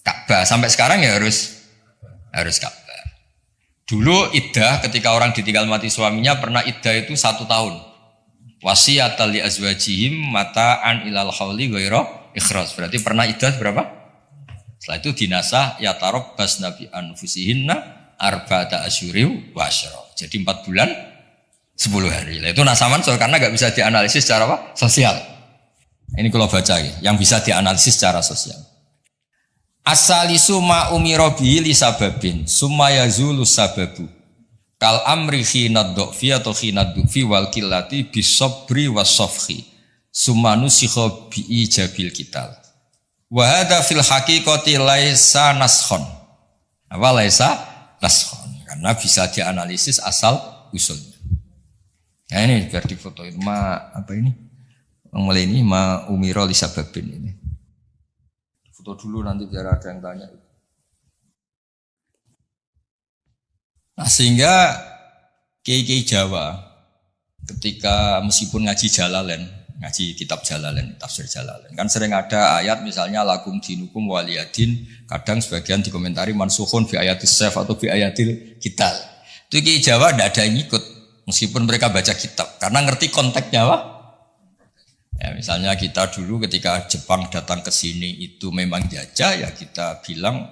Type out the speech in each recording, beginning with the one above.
Ka'bah. Sampai sekarang ya harus Ka'bah. Dulu iddah ketika orang ditinggal mati suaminya pernah iddah itu 1 tahun. Wasiyatan li azwajihim mata'an ilal hauli ghaira ikhraj. Berarti pernah iddah berapa? Setelah itu dinasah ya tarabbas nabi anfusihinna arba'ata asyuri wa asyra. Jadi 4 bulan 10 hari. Itu nasah mansukh karena enggak bisa dianalisis secara apa? Sosial. Ini kalau baca ya, yang bisa dianalisis secara sosial. As-salisu ma umira bihi li sababin summa yazulu sababu. Kal amri khinad du'fi atau khinad du'fi wal qillati bisabri was-safhi. Summa nusikha bi ijabil kital. Wa hadza fil haqiqati laisa naskhon. Apa laisa naskhon? Karena bisa dianalisis asal usulnya. Nah ini biar difotoin apa ini? Mulai ini ma umira li sababin ini. Foto dulu nanti biar ada yang tanya. Nah sehingga kiai-kiai Jawa ketika meskipun ngaji Jalalain, ngaji kitab Jalalain, tafsir Jalalain, kan sering ada ayat misalnya lakum dinukum waliyadin, kadang sebagian dikomentari mansukhun fi ayatis saf atau fi ayatil kital. Itu kiai Jawa tidak ada yang ikut meskipun mereka baca kitab karena ngerti konteksnya apa? Ya, misalnya kita dulu ketika Jepang datang ke sini itu memang jajah ya kita bilang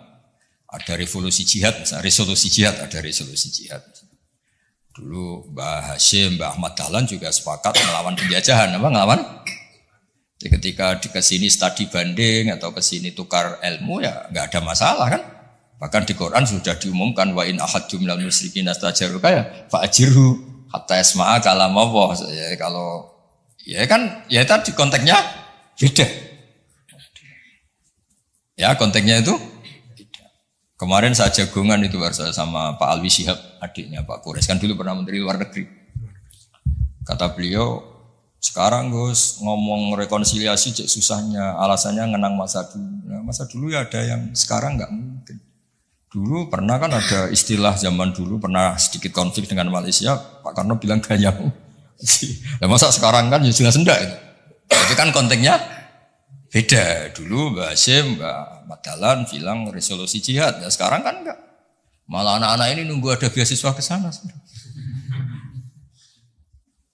ada revolusi jihad, misalnya resolusi jihad, ada resolusi jihad. Dulu Mbah Hashim, Mbah Ahmad Dahlan juga sepakat melawan penjajahan, apa ngelawan? Jadi ketika ke sini studi banding atau ke sini tukar ilmu ya nggak ada masalah kan? Bahkan di Quran sudah diumumkan wa in ahadum minal musyrikin astajaruka ya fa'ajirhu hatta yasma'a kalam Allah. Ya kalau ya kan ya tadi konteksnya beda. Ya konteksnya itu kemarin saya jagongan itu bersama sama Pak Alwi Shihab, adiknya Pak Kures, kan dulu pernah Menteri Luar Negeri. Kata beliau, sekarang Gus ngomong rekonsiliasi cek susahnya, alasannya ngenang masa dulu. Nah, masa dulu ya ada yang sekarang nggak mungkin. Dulu pernah kan ada istilah zaman dulu pernah sedikit konflik dengan Malaysia, Pak Karno bilang ganyang. Nah, masa sekarang kan ya jelas enggak itu. Jadi kan konteksnya beda. Dulu Mbak Hashim, Mbak Madalan bilang resolusi jihad. Ya sekarang kan enggak. Malah anak-anak ini nunggu ada beasiswa ke sana.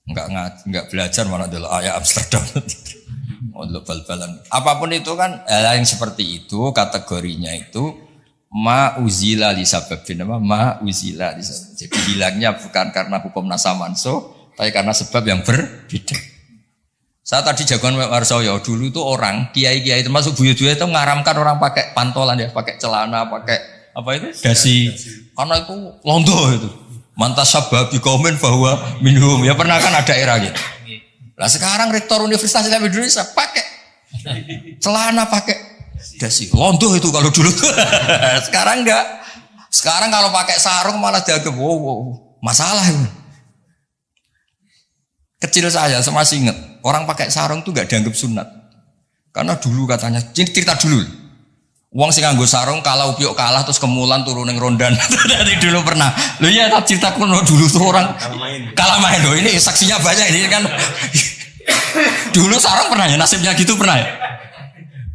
Enggak belajar malah adalah ayat Amsterdam. Bal-balan. Apapun itu kan yang seperti itu kategorinya itu ma'uzila li sababin apa? Ma'uzila li sababin. Jadi hilangnya bukan karena hukum nasah mansukh tapi karena sebab yang berbeda. Saya tadi jagoan Warsoyo dulu itu orang kiai-kiai termasuk buyut-buyut itu ngaramkan orang pakai pantolan ya, pakai celana, pakai apa itu dasi. Karena itu londo itu. Mantas sababi komen bahwa minum ya pernah kan ada era gitu. Lah sekarang rektor Universitas Islam Indonesia pakai celana, pakai dasi. Londo itu kalau dulu. Sekarang enggak. Sekarang kalau pakai sarung malah dianggap wow, masalah itu. Kecil saya masih ingat orang pakai sarung itu gak dianggap sunat karena dulu katanya cerita dulu uang sing nganggo sarung kalau piok kalah terus kemulan turun yang rondan dari dulu pernah lo ya tak cerita kuno dulu tuh orang kalah main loh ini saksinya banyak ini kan dulu sarung pernah ya nasibnya gitu pernah ya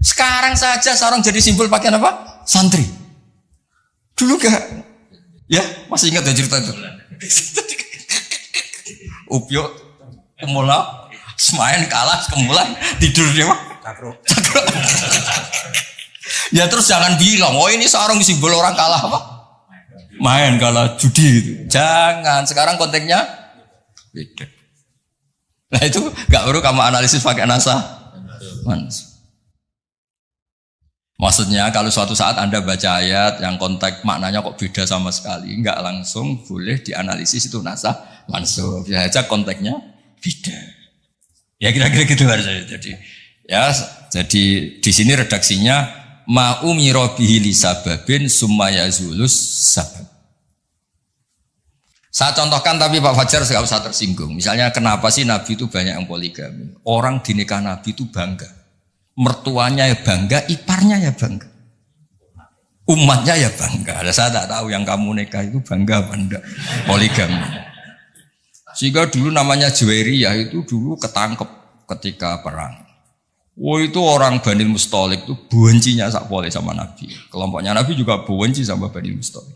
sekarang saja sarung jadi simbol pakaian apa santri dulu gak ya masih ingat ya cerita itu upiok kemula, semain kalah, kemulan tidur dia mah. Cakro. Ya terus jangan bilang, oh ini sarung simbol orang kalah apa? Main kalah judi gitu. Jangan, sekarang konteksnya beda. Nah itu nggak perlu kamu analisis pakai nasah. Maksudnya kalau suatu saat Anda baca ayat yang konteks maknanya kok beda sama sekali, nggak langsung boleh dianalisis itu nasah mansukh. Bisa aja konteksnya beda. Ya kira-kira gitu harusnya. Jadi di sini redaksinya ma'umira bihi li sababin summa yazulus sabab. Saya contohkan tapi Pak Fajar enggak usah tersinggung. Misalnya kenapa sih Nabi itu banyak yang poligami? Orang di nikah Nabi itu bangga. Mertuanya ya bangga, iparnya ya bangga. Umatnya ya bangga. Saya tak tahu yang kamu nikah itu bangga apa enggak poligami. Sehingga dulu namanya Juwairiyah itu dulu ketangkep ketika perang. Oh itu orang Bani Mustalik itu bencinya sak pole sama Nabi. Kelompoknya Nabi juga benci sama Bani Mustalik.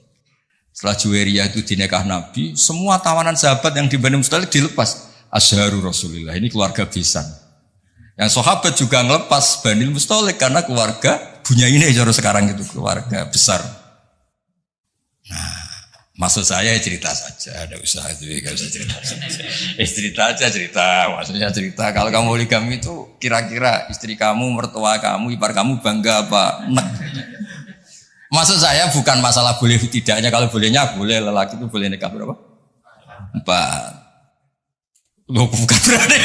Setelah Juwairiyah itu dinekah Nabi, semua tawanan sahabat yang di Bani Mustalik dilepas. Azharu Rasulillah, ini keluarga besan. Yang sahabat juga ngelepas Bani Mustalik karena keluarga Bunyainah cara sekarang itu keluarga besar. Nah, maksud saya cerita saja, ada usaha itu, gak usah cerita saja. Cerita aja cerita, maksudnya cerita. Kalau kamu poligami itu kira-kira istri kamu, mertua kamu, ipar kamu bangga apa? Nek. Maksud saya bukan masalah boleh tidaknya, kalau bolehnya boleh, lelaki itu boleh nikah berapa? 4. Loh, bukan berarti.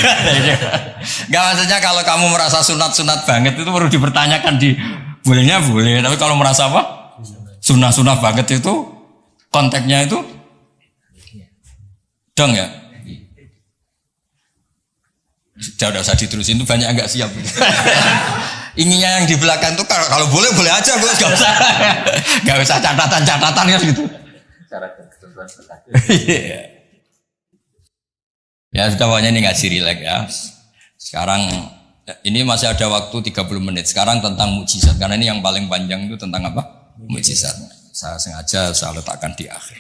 Enggak, maksudnya kalau kamu merasa sunat-sunat banget itu perlu dipertanyakan di bolehnya boleh, tapi kalau merasa apa? Sunah-sunah banget itu konteksnya itu dong ya. Sudah usah diterusin, itu banyak enggak siap. Inginnya yang di belakang itu kalau boleh boleh aja, Gus, enggak usah catatan-catatan ya gitu. Ya sudah, pokoknya ini ngaji rileks ya. Sekarang ini masih ada waktu 30 menit. Sekarang tentang mukjizat, karena ini yang paling panjang itu tentang apa? Mukjizat. Saya sengaja saya letakkan di akhir.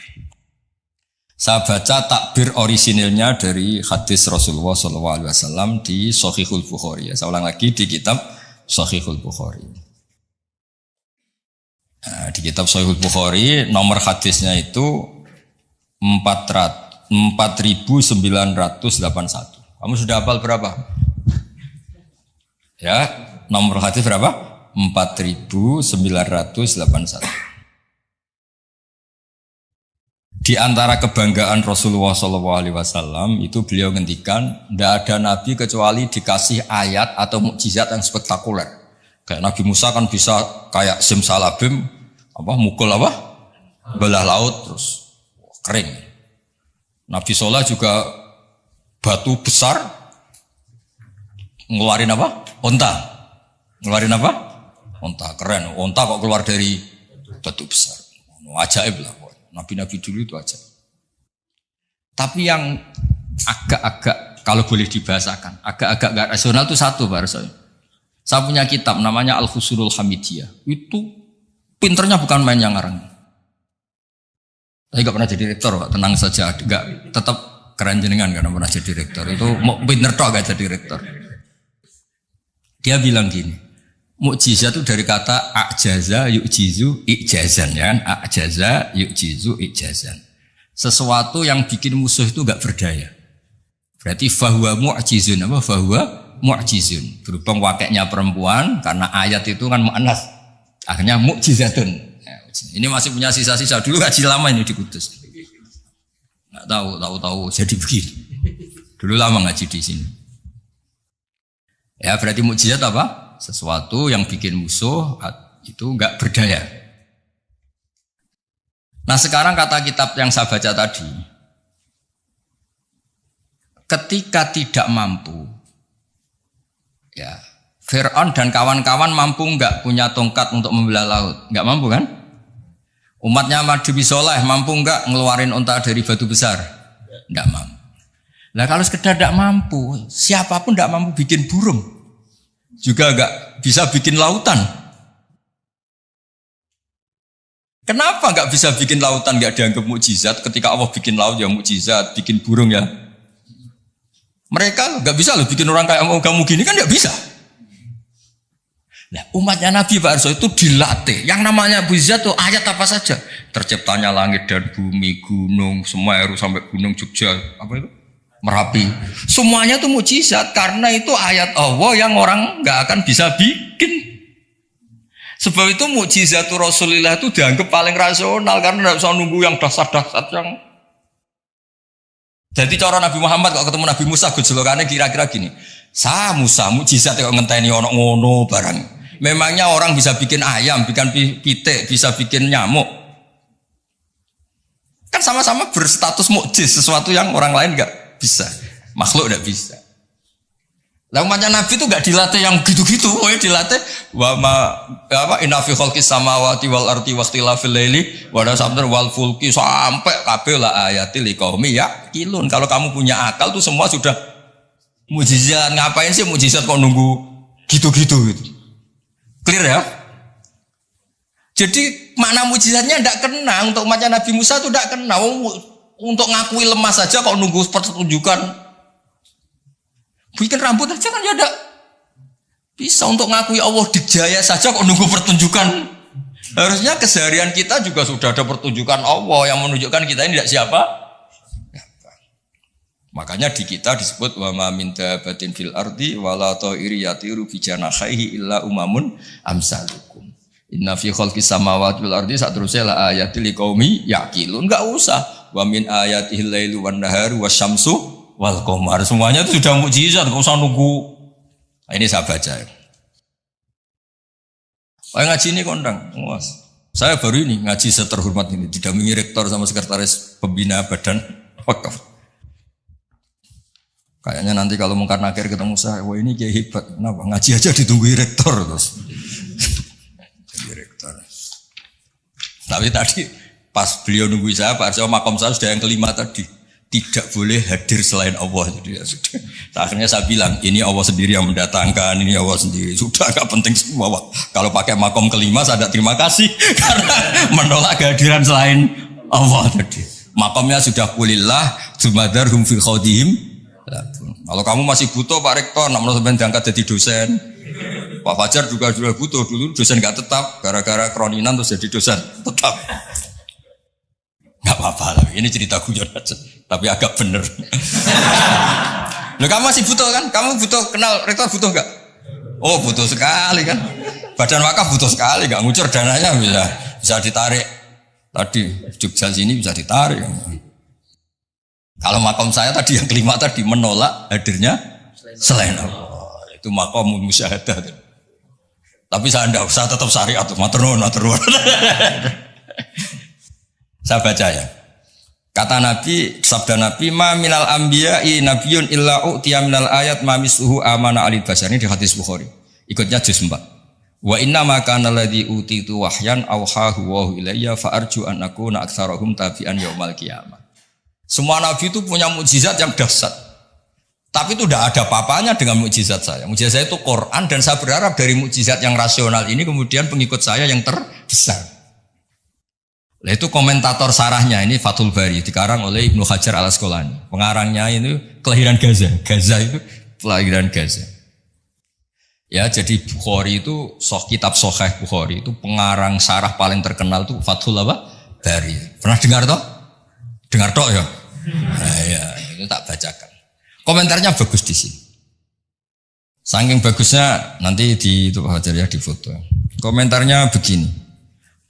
Saya baca takbir orisinilnya dari hadis Rasulullah SAW di Shahihul Bukhari. Saya ulang lagi, di kitab Shahihul Bukhari. Nah, di kitab Shahihul Bukhari nomor hadisnya itu 4981. Kamu sudah hafal berapa? Ya, nomor hadis berapa? 4981. Di antara kebanggaan Rasulullah SAW itu beliau ngendikan, tidak ada nabi kecuali dikasih ayat atau mukjizat yang spektakuler. Kayak Nabi Musa kan bisa kayak simsalabim, mukul belah laut terus kering. Nabi Soleh juga batu besar ngeluarin onta. Ngeluarin onta, keren. Onta kok keluar dari batu besar. Ajaib lah. Nabi-nabi dulu itu aja. Tapi yang agak-agak, kalau boleh dibahasakan, agak-agak gak rasional itu satu, Pak Rasul. Saya punya kitab namanya Al-Khusurul Hamidiyah. Itu pinternya bukan main yang ngarang. Saya gak pernah jadi rektor, Pak. Tenang saja. Gak, tetap keren jenengan karena pernah jadi rektor. Itu mau pinter toh gak jadi rektor. Dia bilang gini, mukjizat itu dari kata ajaza yu'jizu i'jazan, ya kan? Ajaza yu'jizu i'jazan. Sesuatu yang bikin musuh itu enggak berdaya. Berarti fahuwa mu'jizun, fahuwa mu'jizun. Berhubung wakilnya perempuan karena ayat itu kan mu'annas. Akhirnya mukjizatun. Ini masih punya sisa-sisa, dulu ngaji lama ini di Kudus. Enggak tahu jadi begini. Dulu lama ngaji di sini. Ya, berarti mukjizat apa? Sesuatu yang bikin musuh itu enggak berdaya. Nah sekarang kata kitab yang saya baca tadi, ketika tidak mampu, ya Fir'aun dan kawan-kawan mampu enggak punya tongkat untuk membelah laut? Enggak mampu kan? Umatnya Nabi Soleh mampu enggak ngeluarin unta dari batu besar? Enggak mampu. Nah kalau sekedar enggak mampu, siapapun enggak mampu bikin burung, juga enggak bisa bikin lautan. Kenapa enggak bisa bikin lautan enggak dianggap mukjizat? Ketika Allah bikin laut ya mukjizat, bikin burung ya. Mereka enggak bisa loh bikin orang kayak kamu gini kan enggak bisa. Nah, umatnya Nabi Pak Arso itu dilatih. Yang namanya mukjizat tuh ayat apa saja. Terciptanya langit dan bumi, gunung, Semeru sampai gunung Jogja, apa itu? Merapi. Semuanya itu mukjizat karena itu ayat Allah yang orang enggak akan bisa bikin. Sebab itu mukjizatul Rasulillah itu dianggap paling rasional karena tidak usah nunggu yang dasar-dasar yang. Jadi cara Nabi Muhammad kalau ketemu Nabi Musa gejolokannya kira-kira gini. Sa Musa mukjizat kok ngenteni ono ngono barang. Memangnya orang bisa bikin ayam, bikin pitik, bisa bikin nyamuk. Kan sama-sama berstatus mukjiz, sesuatu yang orang lain enggak bisa, makhluk tidak bisa. Lah umatnya Nabi itu enggak dilatih yang gitu-gitu, dilatih inna fi khalqis samawati wal ardi waqtilafil laili wa sabr wal fulki sampai kabeh la ayatil liqaumi yaqilun. Kalau kamu punya akal tuh semua sudah mukjizat. Ngapain sih mukjizat kok nunggu Gitu-gitu gitu. Clear ya? Jadi makna mujizatnya tidak kena untuk umatnya Nabi Musa itu tidak kena. Untuk ngakui lemah saja kok nunggu pertunjukan. Bikin rambut aja kan ya tidak bisa. Untuk ngakui Allah dijaya saja kok nunggu pertunjukan. Harusnya keseharian kita juga sudah ada pertunjukan Allah yang menunjukkan kita ini tidak siapa. Makanya di kita disebut wa ma min dabatin fil ardi wala ta'iri yatiru bi janahihi illa umamun amsalukum. Inna fi khalqis samawati wal ardi satrusnya la ayatil liqaumi yaqilun. Enggak usah. Wa min ayatihil lailu wan naharu wasyamsu wal qamar. Semuanya itu sudah mukjizat, enggak usah nunggu. Nah, ini saya baca ya. Ngaji ini kondang. Saya baru ini ngaji seterhormat ini didampingi rektor sama sekretaris pembina badan wakaf. Kayaknya nanti kalau Mungkar Nakir ketemu saya, wah ini kayak hebat. Kenapa? Ngaji aja ditunggu rektor terus. Rektor. Tapi tadi pas beliau nunggu saya, Pak Arso makom saya sudah yang kelima tadi. Tidak boleh hadir selain Allah. Jadi ya sudah. Akhirnya saya bilang, ini Allah sendiri yang mendatangkan, ini Allah sendiri. Sudah agak penting semua. Kalau pakai makom kelima, saya tidak terima kasih. Karena menolak kehadiran selain Allah tadi. Makomnya sudah kulillah, jumadarhum fi khawdihim. Kalau kamu masih butuh Pak Rektor, nak menurut sampean diangkat jadi dosen. Pak Fajar juga sudah butuh, dulu dosen nggak tetap, gara-gara kroninan terus jadi dosen tetap. Nggak apa-apa, ini cerita guyon aja, tapi agak bener. Loh, kamu masih butuh kan? Kamu butuh kenal Rektor butuh nggak? Oh butuh sekali kan? Badan wakaf butuh sekali, nggak ngucur dananya bisa ditarik. Tadi Jogja sini bisa ditarik. Kalau makom saya tadi yang kelima tadi menolak hadirnya selain Allah. Itu makom musyahadah. Tapi saya tetap syariat. Matur. Saya baca ya. Kata Nabi, sabda Nabi, ma minal anbiya'i nabiyyun illa u'tiya minal ayat ma misuhu amana alil basar. Ini di hadis Bukhari. Ikutnya juz 4. Wa inna ma kana alladhi utitu wahyan awhahu wa ilayya fa arju an akuna aktsarahum tabi'an yaumal qiyamah. Semua nabi itu punya mukjizat yang dahsyat. Tapi itu tidak ada apa-apanya dengan mukjizat saya. Mukjizat saya itu Quran dan saya berharap dari mukjizat yang rasional ini kemudian pengikut saya yang terbesar. Nah, itu komentator sarahnya ini Fathul Bari dikarang oleh Ibnu Hajar al-Asqalani. Pengarangnya itu kelahiran Gaza. Gaza itu kelahiran Gaza. Ya, jadi Bukhari itu kitab Sahih Bukhari itu pengarang sarah paling terkenal itu Fathul Bari. Pernah dengar toh? Dengar toh ya? Nah, ya, itu tak bacakan. Komentarnya bagus di sini. Saking bagusnya nanti di itu Pak Hajar ya di foto. Komentarnya begini.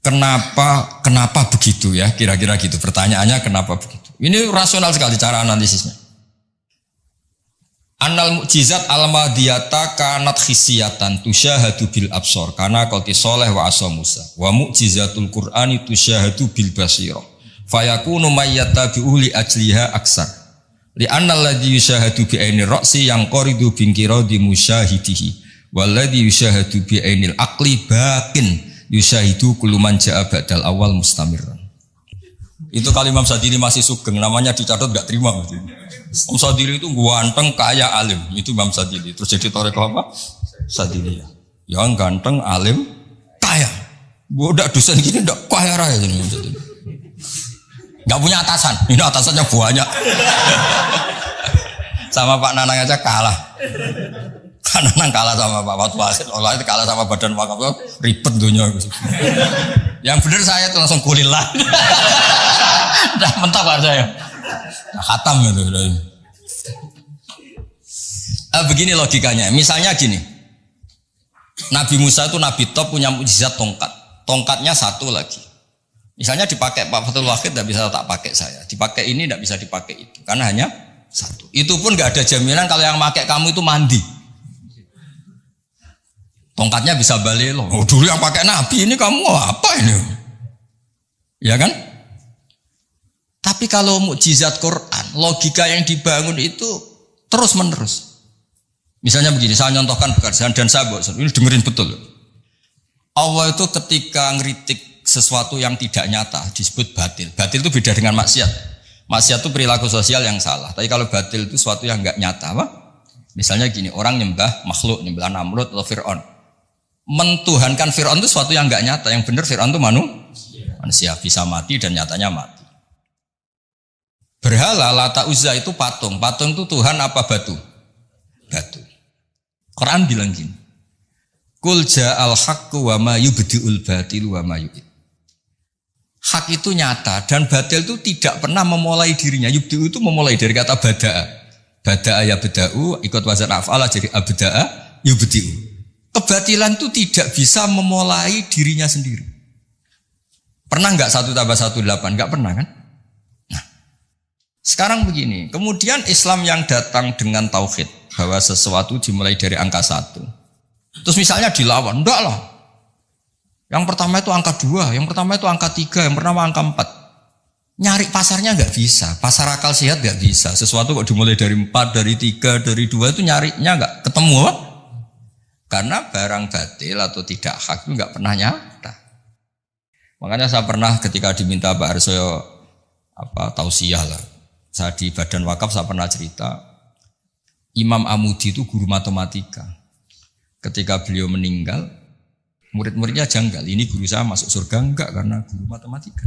Kenapa begitu ya? Kira-kira gitu. Pertanyaannya kenapa begitu? Ini rasional sekali cara analisisnya. Annal mukjizat al-madiyata kanat khisiyatan tusyahadu bil absor karena qalti soleh wa asa Musa. Wa mukjizatul Qur'ani tusyahadu bil basirah. Fayakunu mayyatabi'u li ajliha aksar li anna alladhi yushahadu bi ainir ra'si yang qoridu bingkiradi musyahidihi walladhi yushahadu bi ainil aqli baqin yushahidu kullu man ja'a ba'dal awal mustamirran. Itu kali Imam Sadili masih sugeng, namanya dicatat enggak terima. Imam Sadili itu ganteng kaya alim, itu Imam Sadili. Terus jadi tarekat apa? Sadili ya. Yang ganteng alim kaya. Bodak dosen gini ndak kaya raya jadi Imam Sadili. Gak punya atasan, ini atasannya banyak. Sama Pak Nanang aja kalah. Pak Nanang kalah sama Pak Fatwa. Allah itu kalah sama badan wakaf, ribet dunia. Yang benar saya itu langsung kulillah. Udah mentok kan saya. Nah, khatam itu. Begini logikanya, misalnya gini. Nabi Musa itu Nabi top punya mukjizat tongkat. Tongkatnya satu lagi. Misalnya dipakai Pak Fathul Wahid tidak bisa tak pakai saya, dipakai ini tidak bisa dipakai itu, karena hanya satu. Itu pun nggak ada jaminan kalau yang pakai kamu itu mandi. Tongkatnya bisa balik loh. Oh, dulu yang pakai Nabi ini kamu apa ini? Ya kan? Tapi kalau mukjizat Quran, logika yang dibangun itu terus menerus. Misalnya begini, saya nyontohkan pekerjaan dan saya bosan. Ini dengerin betul. Allah itu ketika ngeritik sesuatu yang tidak nyata disebut batil. Batil itu beda dengan maksiat. Maksiat itu perilaku sosial yang salah. Tapi kalau batil itu sesuatu yang enggak nyata, apa? Misalnya gini, orang nyembah makhluk, nyembah Namrud atau Fir'aun. Mentuhankan Fir'aun itu sesuatu yang enggak nyata. Yang benar Fir'aun itu manusia bisa mati dan nyatanya mati. Berhala Lata Uzza itu patung. Patung itu Tuhan apa batu? Batu. Quran bilang gini. Qul ja'al haqqu wa ma yubdi'ul batilu wa ma yu'id. Hak itu nyata dan batil itu tidak pernah memulai dirinya. Yubdi'u itu memulai dari kata bada'a. Bada'a ya beda'u ikut wazan af'ala jadi abda'a yubdi'u. Kebatilan itu tidak bisa memulai dirinya sendiri. Pernah enggak 1 tambah 1 8? Enggak pernah kan? Sekarang begini, kemudian Islam yang datang dengan tauhid bahwa sesuatu dimulai dari angka 1. Terus misalnya dilawan, enggak lah. Yang pertama itu angka 2, yang pertama itu angka 3, yang pertama angka 4. Nyari pasarnya enggak bisa, pasar akal sehat enggak bisa. Sesuatu kok dimulai dari 4, dari 3, dari 2 itu nyarinya enggak ketemu apa? Karena barang batil atau tidak hak itu enggak pernah nyata. Makanya saya pernah ketika diminta Pak Arsoyo tausiah lah. Saya di Badan Wakaf saya pernah cerita Imam Amudi itu guru matematika. Ketika beliau meninggal, murid-muridnya janggal. Ini guru saya masuk surga enggak karena guru matematika.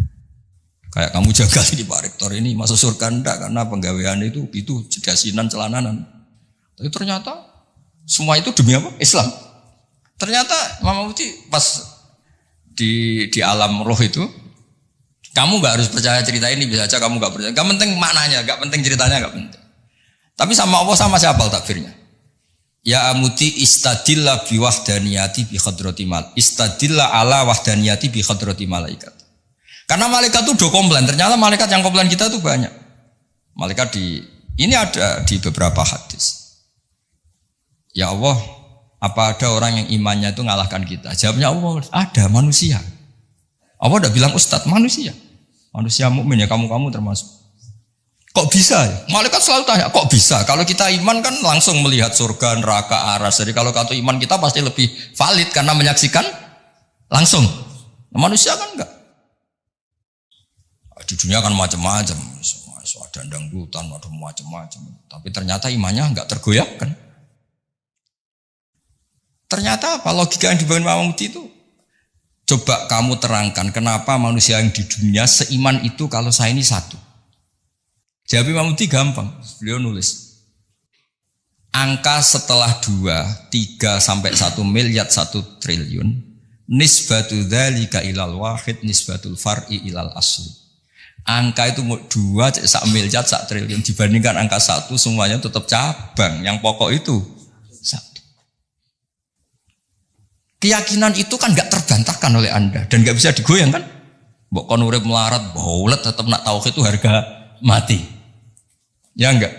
Kayak kamu janggal ini Pak Rektor ini masuk surga enggak karena penggawean itu jedasinan celananan. Tapi ternyata semua itu demi apa? Islam. Ternyata Imam Amudi pas di alam roh itu, kamu nggak harus percaya cerita ini, bisa aja kamu nggak percaya. Gak penting maknanya, gak penting ceritanya, gak penting. Tapi sama Allah sama siapa takfirnya? Ya Amudi istadilla bi wahdaniyati bi khadrati mal. Istadilla ala wahdaniyati bi khadrati malaikat. Karena malaikat itu udah komplain. Ternyata malaikat yang komplain kita itu banyak. Malaikat ini ada di beberapa hadis. Ya Allah, apa ada orang yang imannya itu ngalahkan kita? Jawabnya Allah, ada manusia. Allah udah bilang Ustadz, manusia mukmin ya, kamu termasuk. Kok bisa ya? Malaikat selalu tanya, kok bisa? Kalau kita iman kan langsung melihat surga, neraka, aras. Jadi kalau kartu iman kita pasti lebih valid karena menyaksikan langsung. Nah, manusia kan enggak. Di dunia kan macam-macam, ada dangdutan, ada macam-macam. Tapi ternyata imannya enggak tergoyahkan. Ternyata apa? Logika yang dibangun Imam Amudi itu, coba kamu terangkan kenapa manusia yang di dunia seiman itu kalau saya ini satu. Jawab Imam Amudi gampang. Beliau nulis. Angka setelah 2, 3 sampai 1 miliar 1 triliun. Nisbatu dzalika ilal wahid nisbatul far'i ilal asli. Angka itu 2, 1 miliar 1 triliun dibandingkan angka 1 semuanya tetap cabang. Yang pokok itu 1. Keyakinan itu kan gak terbantahkan oleh Anda dan gak bisa digoyang kan? Mbok kon urip melarat, baulet tetap nak tauhid itu harga mati. Ya enggak?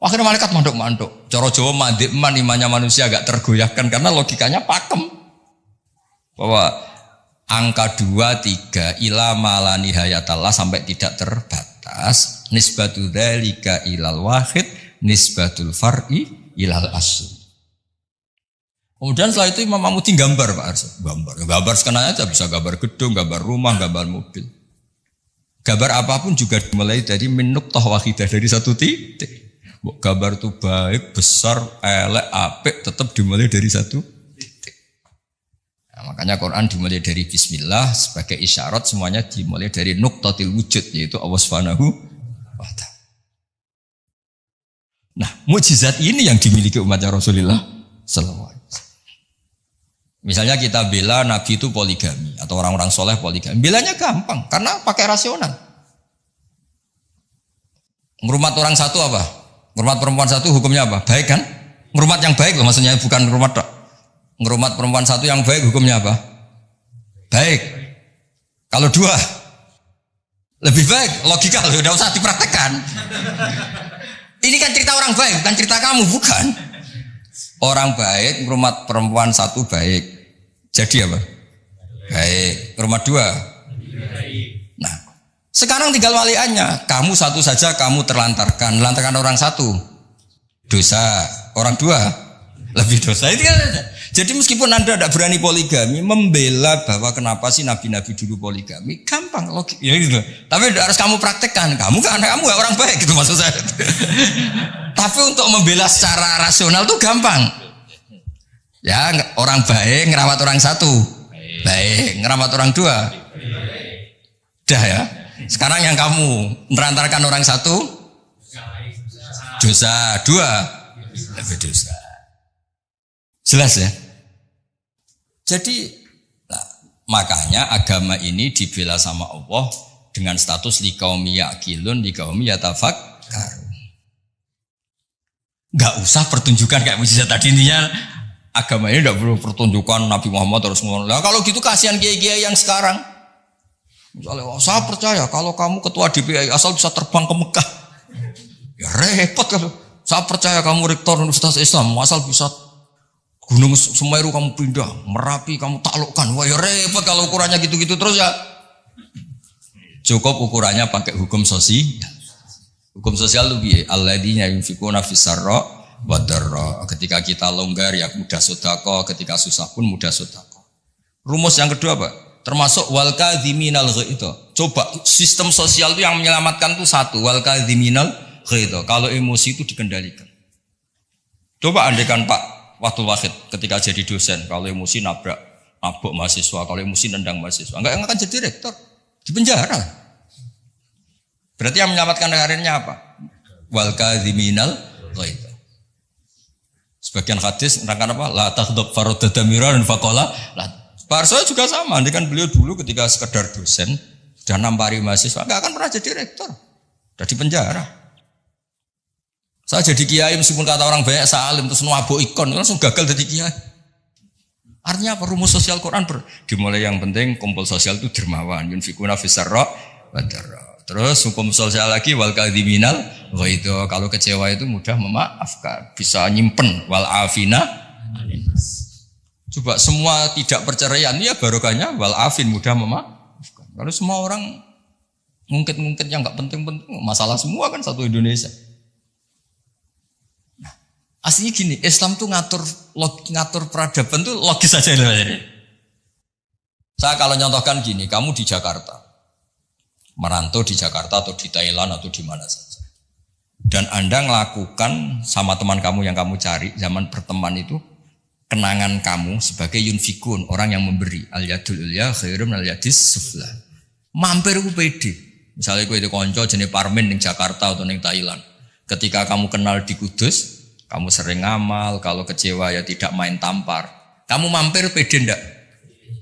Akhirnya malaikat manduk-manduk. Cara Jawa mandek man imannya manusia gak tergoyahkan karena logikanya pakem. Bahwa angka 2, 3 ila mala nihayatallah sampai tidak terbatas. Nisbatu dzalika ilal wahid nisbatul far'i ilal asl. Kemudian setelah itu Imam Amudi gambar Pak Arso. Gambar sekenanya aja bisa gambar gedung, gambar rumah, gambar mobil. Gambar apapun juga dimulai dari min nuqtah wahidah, dari satu titik. Gambar itu baik, besar, elek, apik tetap dimulai dari satu titik. Nah, makanya Quran dimulai dari bismillah sebagai isyarat semuanya dimulai dari nuqtatil wujud yaitu Allah Subhanahu wa ta'ala. Nah, mukjizat ini yang dimiliki umatnya Rasulullah sallallahu alaihi wasallam. Misalnya kita bela Nabi itu poligami atau orang-orang soleh poligami, belanya gampang karena pakai rasional. Ngerumat orang satu apa? Ngerumat perempuan satu hukumnya apa? Baik kan? Ngerumat yang baik loh, maksudnya bukan ngerumat tak. Ngerumat perempuan satu yang baik hukumnya apa? Baik. Kalau 2 lebih baik, logika loh, udah usah dipraktekkan. Ini kan cerita orang baik, bukan cerita kamu, bukan. Orang baik, ngerumat perempuan satu baik. Jadi apa? Baik. Ngerumat 2. Nah, sekarang tinggal waliannya. Kamu satu saja kamu terlantarkan. Lantarkan orang satu dosa, orang 2 lebih dosa. Itu kan. Jadi meskipun Anda tidak berani poligami, membela bahwa kenapa sih nabi-nabi dulu poligami, gampang logik. Ya gitu. Tapi harus kamu praktekkan. Kamu kan kamu gak orang baik gitu maksud saya. Tapi untuk membela secara rasional tuh gampang. Ya, orang baik ngerawat orang satu, baik ngerawat orang dua, dah ya. Sekarang yang kamu menerantarkan orang satu, dosa, dua, lebih dosa. Jelas ya. Jadi, makanya agama ini dibela sama Allah dengan status liqaumi yaqilun, liqaumi yatafakkarun. Enggak usah pertunjukan kayak mukjizat tadi, intinya agama ini tidak perlu pertunjukan Nabi Muhammad terus ngomong. Nah, kalau gitu kasihan kiai-kiai yang sekarang. Misalnya, saya percaya kalau kamu ketua DPI asal bisa terbang ke Mekah. Ya repot kalau. Saya percaya kamu rektor Universitas Islam asal bisa Gunung Semeru kamu pindah, Merapi kamu taklukkan. Wah ya repot kalau ukurannya gitu-gitu terus ya. Cukup ukurannya pakai hukum sosial. Hukum sosial itu piye? Alladzina yunfikuna fis-sarra wa dharra. Ketika kita longgar ya mudah sedekah, ketika susah pun mudah sedekah. Rumus yang kedua apa? Termasuk wal kadhiminal ghaidha. Coba sistem sosial itu yang menyelamatkan itu satu, wal kadhiminal ghaidha. Kalau emosi itu dikendalikan. Coba andaikan Pak Waktu Wahid ketika jadi dosen, kalau emosi nabrak mahasiswa, kalau emosi nendang mahasiswa, enggak akan jadi rektor, di penjara. Berarti yang menyelamatkan karirnya apa? Wal kadhiminal ghaidha. Sebagian hadis menerangkan apa? La taghdab faradadamiran faqala la. Parso juga sama, kan beliau dulu ketika sekedar dosen dan nampari mahasiswa, enggak akan pernah jadi rektor. Sudah di penjara. Saya jadi kiai meskipun kata orang banyak salim terus nuabuk ikon langsung gagal jadi kiai. Artinya apa? Rumus sosial Quran dimulai yang penting kumpul sosial itu dermawan, yunfikuna fis-sarra wa dharra. Terus hukum sosial lagi wal kadhiminal ghaidha. Kalau kecewa itu mudah memaafkan, bisa nyimpen wal afina. Coba semua tidak perceraian ya barokahnya wal afin mudah memaafkan. Kalau semua orang ngungkit-ngungkit yang enggak penting-penting masalah semua kan satu Indonesia. Aslinya gini, Islam tuh ngatur peradaban tuh logis saja. Saya kalau nyontohkan gini, kamu di Jakarta, merantau di Jakarta atau di Thailand atau di mana saja, dan Anda melakukan sama teman kamu yang kamu cari zaman berteman itu, kenangan kamu sebagai yunfikun, orang yang memberi, al yadul ulya khairum al yadis sufla. Mampir ku pede. Misalnya ku itu konco jenis Parmin di Jakarta atau di Thailand. Ketika kamu kenal di Kudus, kamu sering ngamal, kalau kecewa ya tidak main tampar. Kamu mampir pede enggak?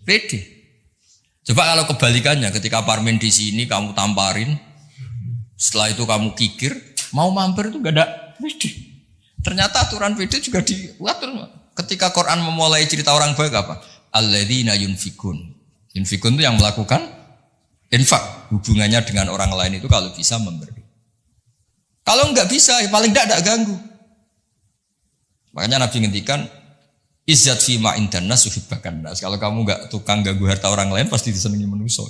Pede. Coba kalau kebalikannya, ketika Parmin di sini kamu tamparin, setelah itu kamu kikir, mau mampir itu enggak ada pede. Ternyata aturan pede juga diatur. Ketika Quran memulai cerita orang baik apa? Alladzina yunfikun. Yunfikun itu yang melakukan infak. Hubungannya dengan orang lain itu kalau bisa memberi. Kalau enggak bisa, ya paling enggak ganggu. Makanya Nabi ngendikan izzat fima indana suhibbakan nas. Kalau kamu enggak tukang ganggu harta orang lain pasti disenangi manusia.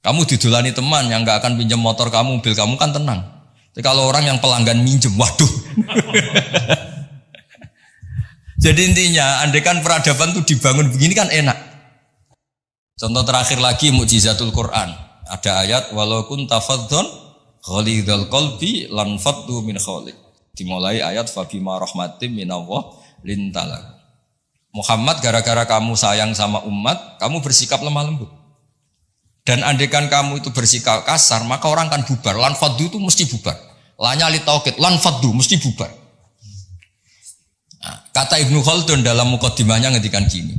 Kamu didolani teman yang enggak akan pinjam motor kamu, mobil kamu kan tenang. Tapi kalau orang yang pelanggan minjem, waduh. Jadi intinya, andaikan peradaban itu dibangun begini kan enak. Contoh terakhir lagi mukjizatul Quran. Ada ayat walau kunta fadhdhan ghalidhal qalbi lan faddu min khawlik. Dimulai ayat fabima rahmatim minallah lintalak. Muhammad gara-gara kamu sayang sama umat, kamu bersikap lemah lembut. Dan andaikan kamu itu bersikap kasar, maka orang akan bubar. Lan faddu itu mesti bubar. Lanya li taukid, lan faddu mesti bubar. Nah, kata Ibnu Khaldun dalam muqaddimahnya ngendikan gini.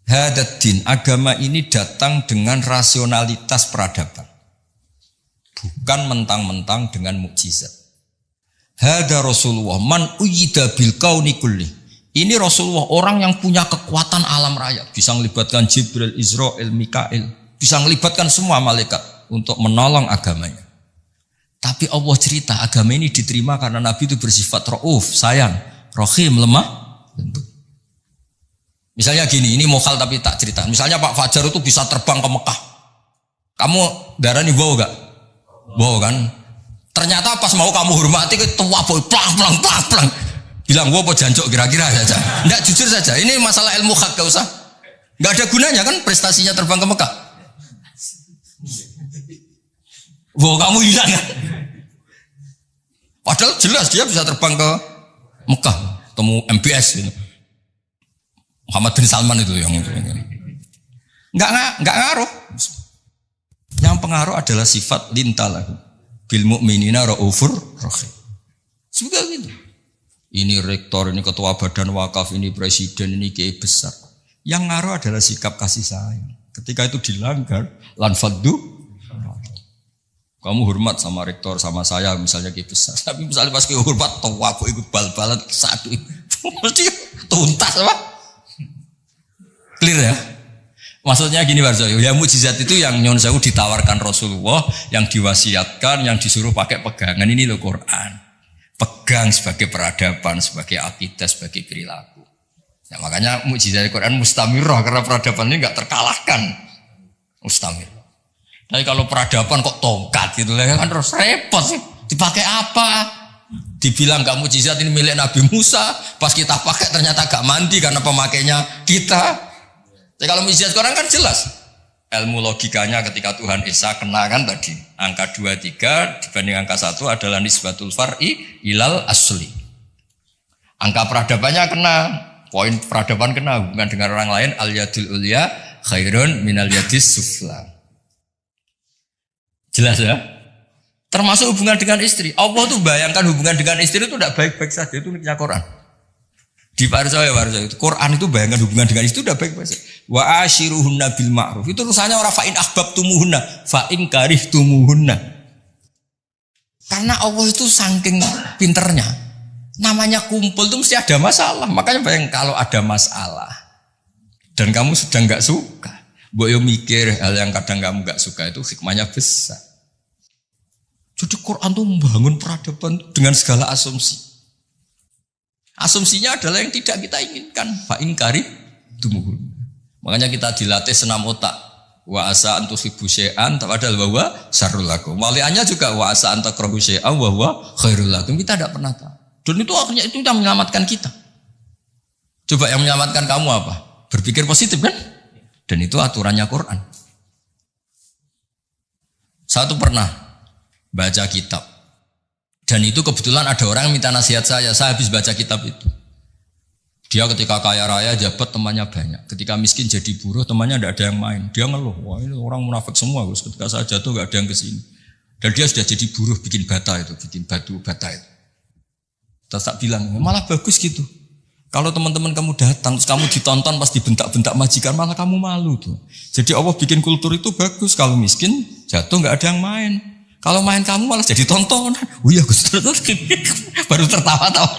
Hadaddin, agama ini datang dengan rasionalitas peradaban. Bukan mentang-mentang dengan mukjizat. Hada Rasulullah man uyyida bil kauni kulli. Ini Rasulullah orang yang punya kekuatan alam raya, bisa melibatkan Jibril, Israel, Mikail, bisa melibatkan semua malaikat untuk menolong agamanya. Tapi Allah cerita agama ini diterima karena Nabi itu bersifat rauf, sayang, rahim, lemah lembut. Misalnya gini, ini mokal tapi tak cerita. Misalnya Pak Fajar itu bisa terbang ke Mekah. Kamu darani bau gak? Bau kan? Ternyata pas mau kamu hormati ke tua boy plang. Bilang gua apa jancok kira-kira saja. Enggak, jujur saja. Ini masalah ilmu hak, gak usah. Enggak ada gunanya kan prestasinya terbang ke Mekah. Wow, kamu hilang kan? Padahal jelas dia bisa terbang ke Mekah, temu MBS gitu. Muhammad bin Salman itu yang enggak ngaruh. Yang pengaruh adalah sifat lintalah bil mu'minina raufur rahim. Juga gitu. Ini rektor, ini ketua badan wakaf, ini presiden, ini kiai besar. Yang ngaruh adalah sikap kasih sayang. Ketika itu dilanggar, lan faddu. Kamu hormat sama rektor, sama saya misalnya kiai besar. Tapi misalnya pas kiai hormat, tahu aku ikut bal-balan satu itu. Mesti tuntas apa? Clear ya? Maksudnya gini Warzo, ya mukjizat itu yang nyon sewu ditawarkan Rasulullah, yang diwasiatkan, yang disuruh pakai pegangan ini loh Quran. Pegang sebagai peradaban, sebagai akidah, sebagai perilaku. Ya, makanya mukjizat Quran mustamirah karena peradaban ini nggak terkalahkan. Mustamirah. Tapi kalau peradaban kok tongkat gitu kan terus repot sih. Dipakai apa? Dibilang nggak mukjizat ini milik Nabi Musa, pas kita pakai ternyata gak mandi karena pemakainya kita. Jadi kalau mukjizat Quran kan jelas. Ilmu logikanya ketika Tuhan Esa kena kan tadi. Angka 23 dibanding angka 1 adalah nisbatul far'i ilal asli. Angka peradabannya kena. Poin peradaban kena hubungan dengan orang lain. Al-yadul ulya khairun minal yadis sufla. Jelas ya? Termasuk hubungan dengan istri. Allah tuh bayangkan hubungan dengan istri itu tidak baik-baik saja. Itu niknya Quran. Di Warsa itu Quran itu bayangkan hubungan dengan istri itu udah baik-baik saja. Wa ashiruhunna bil ma'ruf. Itu urusannya orang fa'in ahbabtumuhunna fa'in karihtumuhunna. Karena Allah itu saking pinternya. Namanya kumpul itu mesti ada masalah. Makanya bayang kalau ada masalah dan kamu sedang gak suka, mbok yo mikir hal yang kadang kamu gak suka itu hikmahnya besar. Jadi Quran itu membangun peradaban dengan segala asumsi. Asumsinya adalah yang tidak kita inginkan. Fa'in karihtumuhunna. Makanya kita dilatih senam otak. Wa asa antuhibbu syai'an padahal wa huwa syarrul lakum. Waliannya juga wa asa antakrahu syai'an wa huwa khairul lakum. Kita tidak pernah tahu. Dan itu akhirnya itu yang menyelamatkan kita. Coba yang menyelamatkan kamu apa? Berpikir positif kan? Dan itu aturannya Quran. Satu pernah baca kitab. Dan itu kebetulan ada orang minta nasihat saya habis baca kitab itu. Dia ketika kaya raya jabat temannya banyak. Ketika miskin jadi buruh temannya tidak ada yang main. Dia ngeluh, wah ini orang munafik semua. Ketika saya jatuh gak ada yang kesini. Dan dia sudah jadi buruh bikin bata itu, bikin batu bata itu. Terus tak bilang, malah bagus gitu. Kalau teman-teman kamu datang, terus kamu ditonton pas dibentak-bentak majikan, malah kamu malu tuh. Jadi Allah bikin kultur itu bagus. Kalau miskin jatuh gak ada yang main. Kalau main kamu malah jadi tontonan. Oh iya Gus, baru tertawa-tawa.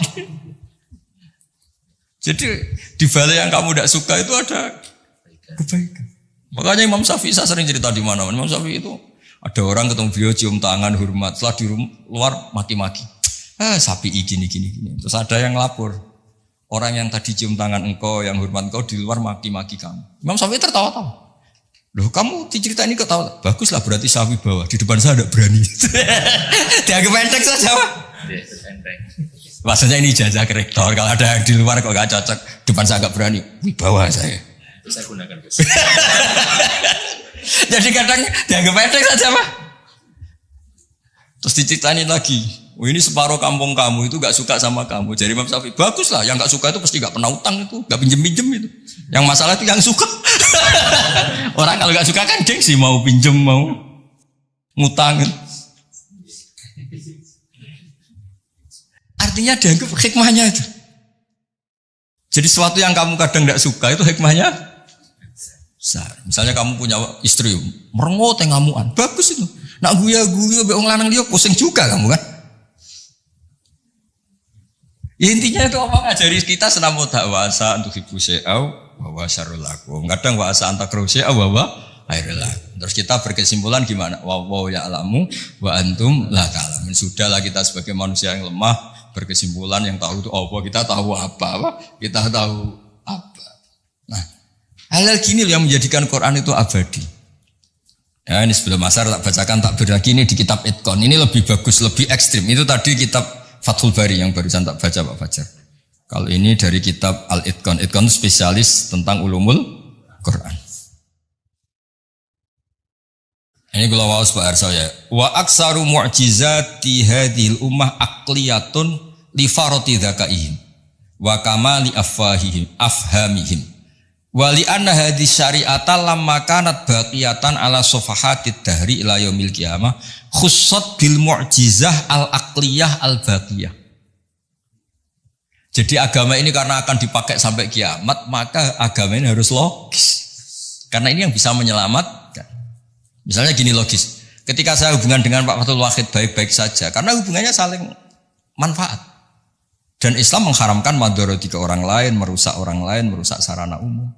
Jadi di balik yang kamu tidak suka itu ada kebaikan. Makanya Imam Syafi'i saya sering cerita di mana. Imam Syafi'i itu ada orang ketemu beliau cium tangan hormat, setelah di luar maki-maki. Sapi gini. Terus ada yang lapor. Orang yang tadi cium tangan engkau, yang hormat engkau di luar maki-maki kamu. Imam Syafi'i tertawa-tawa. Loh kamu cerita ini ketawa, baguslah berarti sapi bawah, di depan saya ada berani. Dianggap enteng saja Pak. Maksudnya ini ijazah ke rektor, kalau ada yang di luar kok gak cocok, depan saya agak berani, wibawa saya. Itu saya gunakan. Jadi kadang dianggap enteng saja Pak. Terus diceritain lagi, ini separuh kampung kamu itu gak suka sama kamu. Jadi Imam Syafi'i, baguslah, yang gak suka itu pasti gak pernah utang itu, gak pinjem-pinjem itu. Yang masalah itu yang suka. Orang kalau gak suka kan gengsi mau pinjem, mau ngutang. Artinya dianggap hikmahnya itu. Jadi sesuatu yang kamu kadang gak suka itu hikmahnya besar. Misalnya kamu punya istri merengut yang ngamuan, bagus itu. Nak guya-guya beong lanang dia pusing juga kamu kan. Ya, intinya itu apa ngajari kita senam otak wasa untuk ibu se'au wa syarrul lakum. Kadang wasa antakrahu syai'a wa khairul lakum. Terus kita berkesimpulan gimana? Wa ya'lamu wa antum la ta'lamun. Sudahlah kita sebagai manusia yang lemah berkesimpulan yang tahu itu apa, kita tahu apa? Kita tahu apa. Nah, hal-hal gini yang menjadikan Quran itu abadi. Ya, ini sebelum asar tak bacakan takbir lagi ini di kitab Itqan. Ini lebih bagus, lebih ekstrim. Itu tadi kitab Fathul Bari yang barusan tak baca Pak Fajar. Kalau ini dari kitab Al-Itqan. Itqan spesialis tentang ulumul Quran. Ini kalau wawas Pak Arso ya. Wa aksaru mu'jizati hadhil ummah aqliyatun li farati dzakaihim wa kamali afhamihim. Wa li anna hadhihi syari'ata lamma kanat baqiyatan ala safahatid dahri ila yaumil qiyamah khussat bil mu'jizah al aqliyah al baqiyah. Jadi agama ini karena akan dipakai sampai kiamat, maka agama ini harus logis. Karena ini yang bisa menyelamatkan. Misalnya gini logis, ketika saya hubungan dengan Pak Fathul Wahid baik-baik saja, karena hubungannya saling manfaat. Dan Islam mengharamkan madharati ke orang lain, merusak orang lain, merusak sarana umum.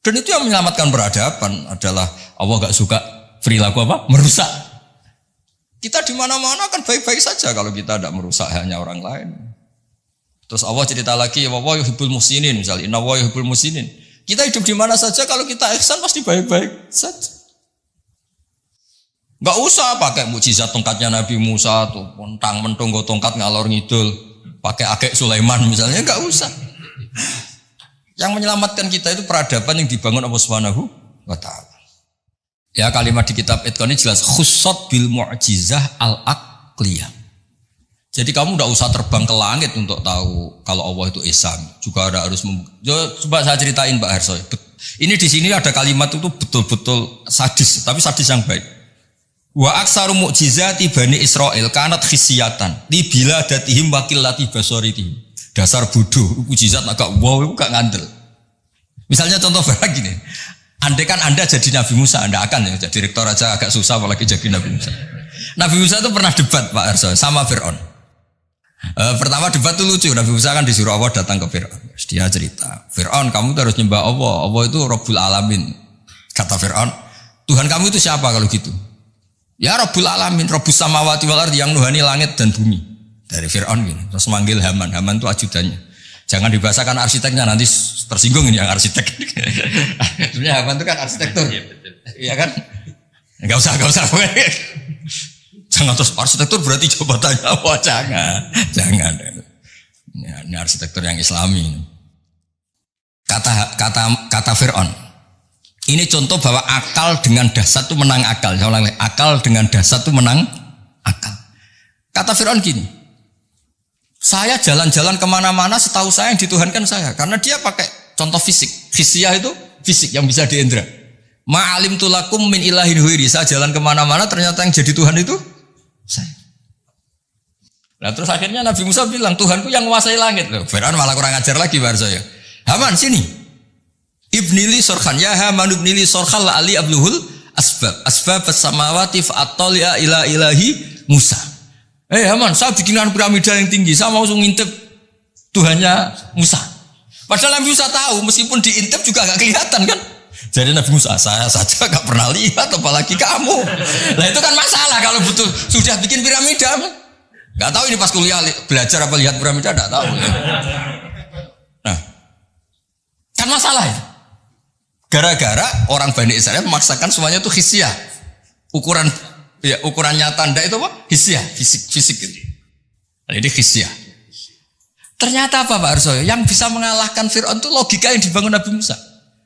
Dan itu yang menyelamatkan peradaban adalah Allah gak suka perilaku apa? Merusak. Kita di mana-mana kan baik-baik saja kalau kita tidak merusak hanya orang lain. Terus Allah cerita lagi, wa yuhibbul muhsinin, misalnya inna wa yuhibbul muhsinin. Kita hidup di mana saja kalau kita ihsan pasti baik-baik saja. Gak usah pakai mukjizat tongkatnya Nabi Musa tuh, mentang mentung go tongkat ngalor ngidul, pakai akek Sulaiman misalnya, gak usah. Yang menyelamatkan kita itu peradaban yang dibangun Allah Subhanahu wa taala. Ya kalimat di kitab Itqan ini jelas khussat bil mu'jizah al aqliyah. Jadi kamu gak usah terbang ke langit untuk tahu kalau Allah itu Esa. Juga ada harus coba saya ceritain Pak Harso. Ini di sini ada kalimat itu betul-betul sadis, tapi sadis yang baik. Wa aksaru mu'jizati Bani Israel kanat khisiyatan li biladatihim wa qillati basaritihim. Dasar bodoh, mukjizat agak wow itu gak ngandel. Misalnya contoh barang gini. Andai kan Anda jadi Nabi Musa, Anda akan ya jadi rektor aja agak susah apalagi jadi Nabi Musa. Nabi Musa itu pernah debat Pak Arso sama Fir'aun. Pertama debat itu lucu, Nabi Musa kan disuruh Allah datang ke Fir'aun. Dia cerita, Fir'aun kamu harus nyembah Allah, Allah itu Rabbul Alamin. Kata Fir'aun, Tuhan kamu itu siapa kalau gitu? Ya Rabbul Alamin, Rabbus samawati wal ardi, yang nuhani langit dan bumi. Dari Fir'aun gini, terus manggil Haman, Haman itu ajudannya. Jangan dibahasakan arsiteknya, nanti tersinggung ini yang arsitek. Sebenarnya Haman itu kan arsitektur. Iya kan? Enggak usah. Jangan terus arsitektur berarti jabatannya apa? Jangan. Ya, ini arsitektur yang Islami. Kata Fir'aun. Ini contoh bahwa akal dengan dasar itu menang akal. Akal dengan dasar itu menang akal. Kata Fir'aun gini, saya jalan-jalan kemana-mana setahu saya yang dituhankan saya. Karena dia pakai contoh fisik. Fisyah itu fisik yang bisa diindra. Ma'alim tulakum min ilahin huiri. Saya jalan kemana-mana ternyata yang jadi Tuhan itu saya. Nah terus akhirnya Nabi Musa bilang, Tuhanku yang menguasai langit. Loh, Fir'aun malah kurang ajar lagi bar saya. Haman sini. Ibnili sorkhan ya Haman ibnili sorkhan la ali abluhul asbab as-samawati fa'attali'a ila ilahi Musa. Haman, saya bikinkan piramida yang tinggi, saya mau ngintip Tuhannya Musa. Padahal Nabi Musa tahu meskipun diintip juga gak kelihatan kan. Jadi Nabi Musa, saya saja gak pernah lihat apalagi kamu. Nah itu kan masalah kalau betul sudah bikin piramida. Gak tahu ini pas kuliah belajar apa lihat piramida gak tahu. Nah kan masalah itu. Gara-gara orang Bani Israel memaksakan semuanya itu hisyah. Ukurannya tanda itu apa? Hisyah, fisik gitu. Nah, ini hisyah. Ternyata apa Pak Arso? Yang bisa mengalahkan Fir'aun itu logika yang dibangun Nabi Musa.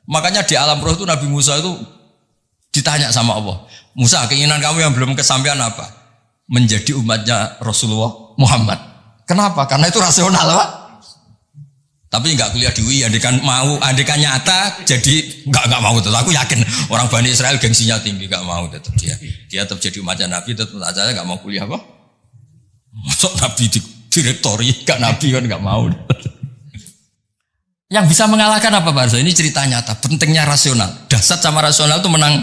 Makanya di alam roh itu Nabi Musa itu ditanya sama Allah. Musa, keinginan kamu yang belum kesampaian apa? Menjadi umatnya Rasulullah Muhammad. Kenapa? Karena itu rasional Pak. Tapi nggak kuliah di UI, andekan nyata, jadi nggak mau. Tetap aku yakin orang Bani Israel gengsinya tinggi, nggak mau tetap dia tetap jadi umatnya Nabi, tetap aja nggak mau kuliah kok. Masuk Nabi di direktori, nggak Nabi kan nggak mau. Yang bisa mengalahkan apa Pak Arso? Ini cerita nyata, pentingnya rasional. Dasar sama rasional itu menang.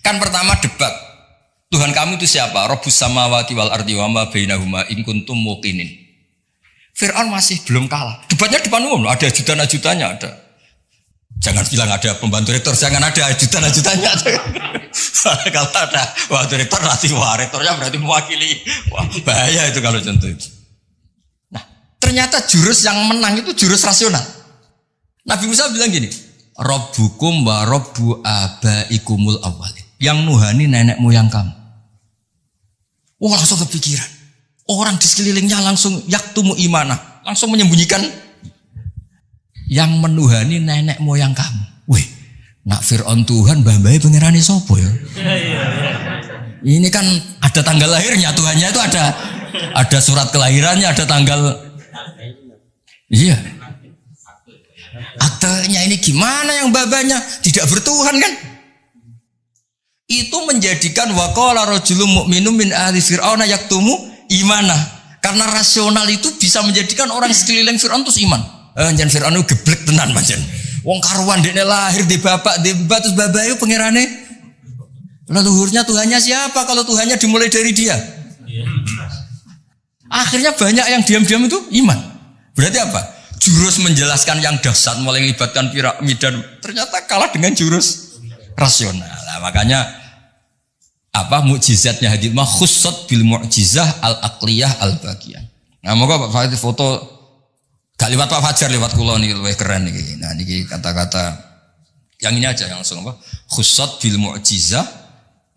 Kan pertama debat, Tuhan kamu itu siapa? Rabbus samawati wal ardi wa ma bainahuma in kuntum muqinin. Fir'aun masih belum kalah. Debatnya depan umum, ada ajudan-ajudannya ada. Jangan bilang ada pembantu rektor, jangan ada ajudan-ajudannya. Kalau ada pembantu rektor nanti rektornya berarti mewakili. Wah, bahaya itu kalau contoh itu. Nah, ternyata jurus yang menang itu jurus rasional. Nabi Musa bilang gini, Rabbukum wa rabbu abaikumul awwalin. Yang nuhani nenek moyang kamu. Wah, langsung kepikiran. Orang di sekelilingnya langsung yaktumu imanah, langsung menyembunyikan yang menuhani nenek moyang kamu. Wih, nak Fir'aun Tuhan, mbah-mbah pangerane sapa ya? Ini kan ada tanggal lahirnya, Tuhannya itu ada surat kelahirannya, ada tanggal. Iya. Aktenya ini gimana yang babanya tidak bertuhan kan? Itu menjadikan waqala rajulun mu'minun min ahli fir'auna yaktumu imana. Karena rasional itu bisa menjadikan orang sekeliling Fir'aun terus iman. Jan Fir'aun itu geblek tenan pancen. Wong karuan dekne lahir di bapak di mbak terus bapak itu pangerane. Leluhurnya Tuhannya siapa kalau Tuhannya dimulai dari dia? Akhirnya banyak yang diam-diam itu iman. Berarti apa? Jurus menjelaskan yang dahsyat mulai melibatkan piramida ternyata kalah dengan jurus rasional. Nah, makanya apa mukjizatnya hadits mah khussat bil mu'jizah al aqliyah al baqiyah. Nah, moga Pak Fajar foto gak lewat Pak Fajar lewat kula niki luwih keren niki. Nah, niki kata-kata yang ini aja yang langsung apa? Khussat bil mu'jizah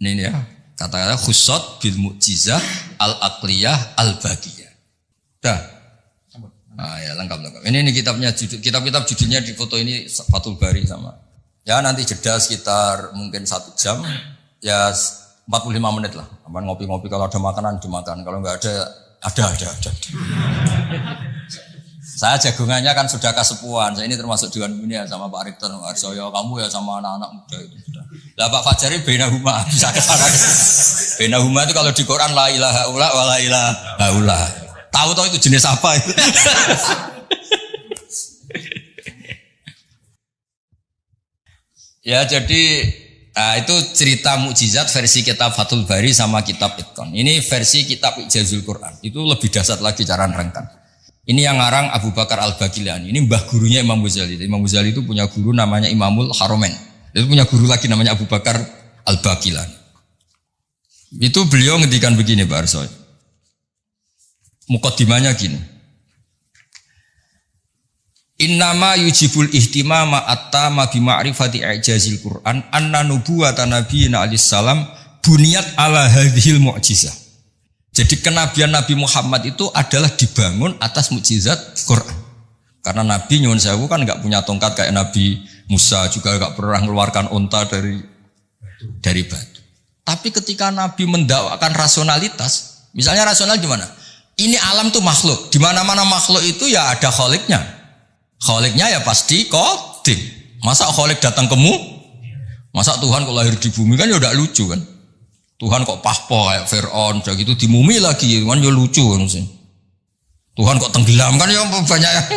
ini ya, kata-kata khussat bil mu'jizah al aqliyah al baqiyah. Dah. Ah ya lengkap. Ini kitabnya kitab-kitab judulnya di foto ini Fathul Bari sama. Ya nanti jeda sekitar mungkin 1 jam ya 45 menit lah. Apa ngopi-ngopi kalau ada makanan dimakan, kalau enggak ada. Saya jagungannya kan sudah kasepuan. Saya ini termasuk dengan ini ya sama Pak Rektor, Pak Arsoyo, kamu ya sama anak-anak muda itu sudah. Lah Pak Fajari bainahuma bisa ke sana. Bainahuma itu kalau di Quran la ilaha illa wa la ilaha illa. Tahu itu jenis apa itu? Ya jadi itu cerita mukjizat versi kitab Fathul Bari sama kitab Itqan. Ini versi kitab Ijazul Quran. Itu lebih dahsyat lagi cara nerangkan. Ini yang ngarang Abu Bakar Al-Baqilani. Ini mbah gurunya Imam Ghazali. Imam Ghazali itu punya guru namanya Imamul Haromen. Itu punya guru lagi namanya Abu Bakar Al-Baqilani. Itu beliau ngendikan begini Pak Arsoy. Muqaddimahnya gini. Innama yujibul ihtimama attama bi ma'rifati i'jazil Qur'an anna nubuwata nabiyina alaihi salam buniyat ala hadhil mu'jizah. Jadi kenabian Nabi Muhammad itu adalah dibangun atas mukjizat Quran. Karena Nabi nyuwun sewu kan enggak punya tongkat kayak Nabi Musa, juga enggak pernah mengeluarkan unta dari batu. Tapi ketika Nabi mendakwakan rasionalitas, misalnya rasional gimana? Ini alam tuh makhluk, di mana-mana makhluk itu ya ada kholiknya. Kholiknya ya pasti qadim. Masa kholik datang kemu? Masa Tuhan kok lahir di bumi kan ya udah lucu kan? Tuhan kok pahpo kayak Fir'aun, udah gitu dimumi lagi, kan ya lucu kan sih. Tuhan kok tenggelam kan ya banyak yang.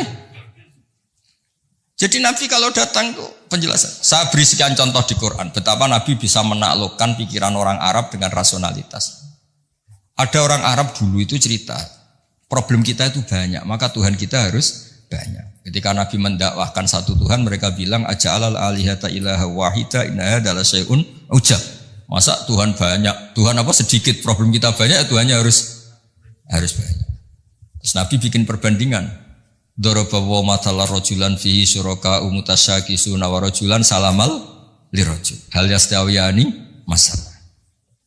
Jadi Nabi kalau datang tuh penjelasan. Saya beri sekian contoh di Quran, betapa Nabi bisa menaklukkan pikiran orang Arab dengan rasionalitas. Ada orang Arab dulu itu cerita, problem kita itu banyak, maka Tuhan kita harus banyak. Ketika Nabi mendakwahkan satu Tuhan, mereka bilang aja'alal alihata ilaha wahida inna hadza syai'un ujab. Masa Tuhan banyak, Tuhan apa sedikit, problem kita banyak, Tuhannya harus banyak. Terus Nabi bikin perbandingan. Daraba wa mathala rajulan fihi syuraka umutasyakisuna wa rajulan salamal lirajul. Hal yastawiyani masalah.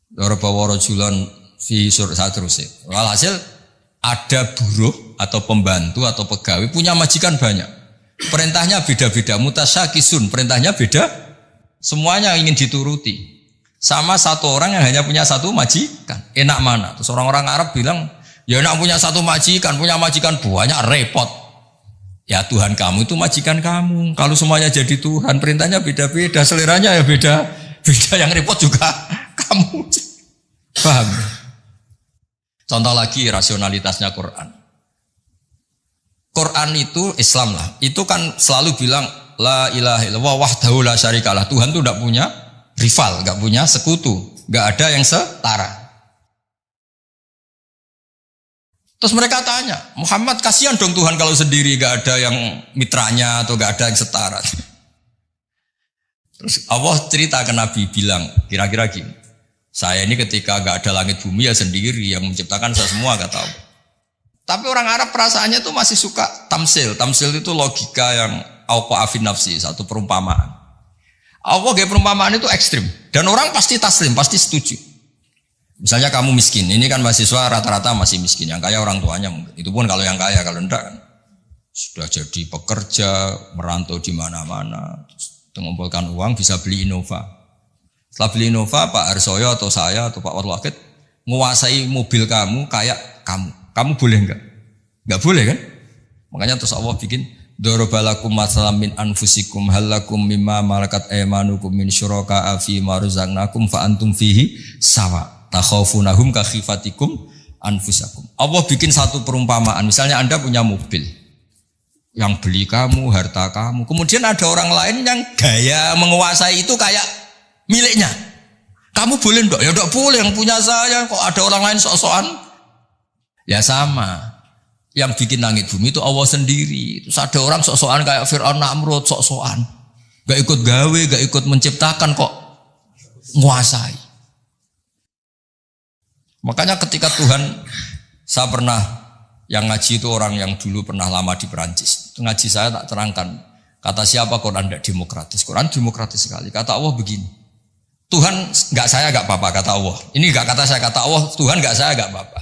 Daraba wa rajulan fihi syuraka terus. Walhasil ada buruh atau pembantu atau pegawai punya majikan banyak. Perintahnya beda-beda, mutasyakisun, perintahnya beda. Semuanya ingin dituruti. Sama satu orang yang hanya punya satu majikan, enak mana? Terus orang-orang Arab bilang, ya enak punya satu majikan, punya majikan banyak repot. Ya Tuhan kamu itu majikan kamu. Kalau semuanya jadi Tuhan, perintahnya beda-beda, seleranya ya beda yang repot juga kamu. Paham? Contoh lagi rasionalitasnya Quran. Quran itu Islam lah, itu kan selalu bilang la ilaha illallah wahdahu la syarikalah. Tuhan itu tidak punya rival, enggak punya sekutu, enggak ada yang setara. Terus mereka tanya, Muhammad kasihan dong Tuhan kalau sendiri enggak ada yang mitranya atau enggak ada yang setara. Terus Allah cerita ke Nabi bilang, kira-kira gini, saya ini ketika enggak ada langit bumi ya sendiri yang menciptakan saya semua enggak tahu. Tapi orang Arab perasaannya itu masih suka tamsil. Tamsil itu logika yang auqa'afin nafsi, satu perumpamaan. Allah kayak perumpamaan itu ekstrim dan orang pasti taslim, pasti setuju. Misalnya kamu miskin, ini kan mahasiswa rata-rata masih miskin, yang kaya orang tuanya mungkin. Itu pun kalau yang kaya, kalau enggak kan sudah jadi pekerja, merantau di mana-mana, mengumpulkan uang bisa beli Innova. Setelah beli Innova, Pak Harsoyo atau saya atau Pak Warwakid menguasai mobil kamu kayak kamu. Kamu boleh enggak? Enggak boleh kan? Makanya terus Allah bikin darabalakum masalam min anfusikum halakum mimma malakat aymanukum min syuraka'a fi ma razaqnakum fa antum fihi sawa. Takhafunahum ka khifatikum anfusakum. Allah bikin satu perumpamaan. Misalnya Anda punya mobil. Yang beli kamu, harta kamu. Kemudian ada orang lain yang gaya menguasai itu kayak miliknya. Kamu boleh enggak? Ya enggak boleh, yang punya saya. Kok ada orang lain sok-sokan? Ya sama. Yang bikin langit bumi itu Allah sendiri. Terus ada orang sok-sokan kayak Fir'aun Namrud, sok-sokan. Gak ikut gawe, gak ikut menciptakan kok nguasai. Makanya ketika Tuhan, saya pernah yang ngaji itu orang yang dulu pernah lama di Perancis. Ngaji saya tak terangkan. Kata siapa Quran tidak demokratis? Quran demokratis sekali. Kata Allah begini. Tuhan enggak saya enggak apa-apa kata Allah. Ini enggak kata saya, kata Allah, Tuhan enggak saya enggak apa-apa.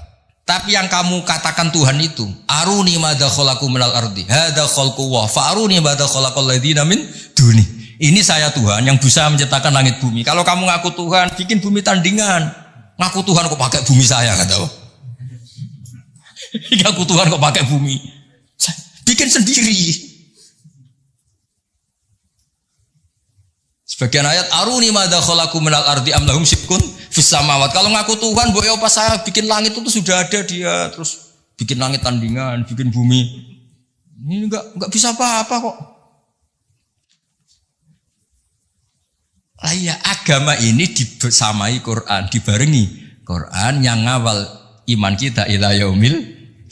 Tapi yang kamu katakan Tuhan itu, aruni madza khalaqu minal ardi. Hadza khalqu wa fa'aruni madza khalaqal ladzina min duni. Ini saya Tuhan yang bisa menciptakan langit bumi. Kalau kamu ngaku Tuhan, bikin bumi tandingan. Ngaku Tuhan kok pakai bumi saya kata Allah. Ngaku Tuhan kok pakai bumi. Bikin sendiri. Sebagian ayat aruni madza khalaqu minal ardi am lahum syirkun fis samawat. Kalau ngaku Tuhan, boyo pas saya bikin langit itu sudah ada dia, terus bikin langit tandingan, bikin bumi. Ini enggak bisa apa-apa kok. Lah ya, agama ini dibersamai Quran, dibarengi Quran yang ngawal iman kita ila yaumil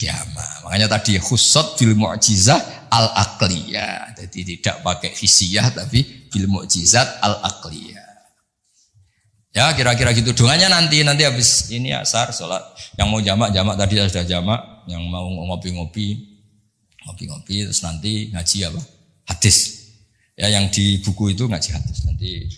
kiamah. Makanya tadi khussat bil mu'jizah al-aqliyah. Jadi tidak pakai hisiyah tapi bil mu'jizat al-aqliyah. Ya kira-kira gitu doanya nanti habis ini asar sholat. Yang mau jamak tadi sudah jamak. Yang mau ngopi-ngopi terus nanti ngaji apa? Hadis. Ya yang di buku itu ngaji hadis nanti.